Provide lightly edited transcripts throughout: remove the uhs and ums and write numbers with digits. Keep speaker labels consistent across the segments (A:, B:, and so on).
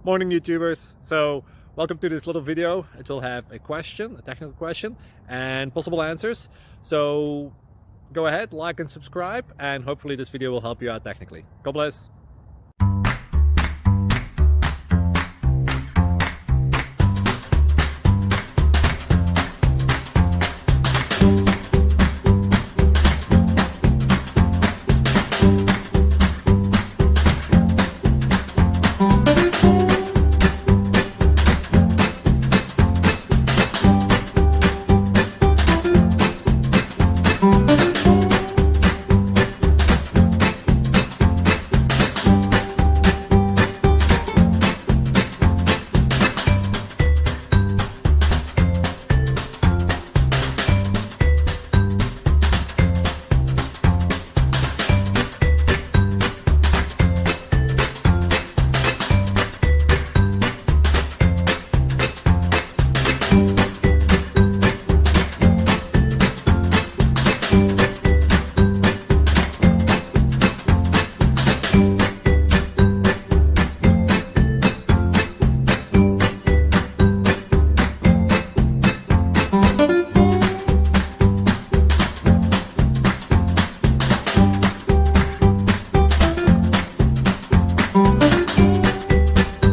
A: Morning YouTubers. So welcome to this little video. It will have a question, a technical question, and possible answers. So go ahead, like and subscribe, and hopefully this video will help you out technically. God bless.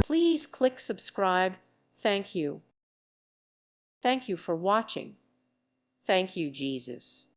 B: Please click subscribe. Thank you. Thank you for watching. Thank you, Jesus.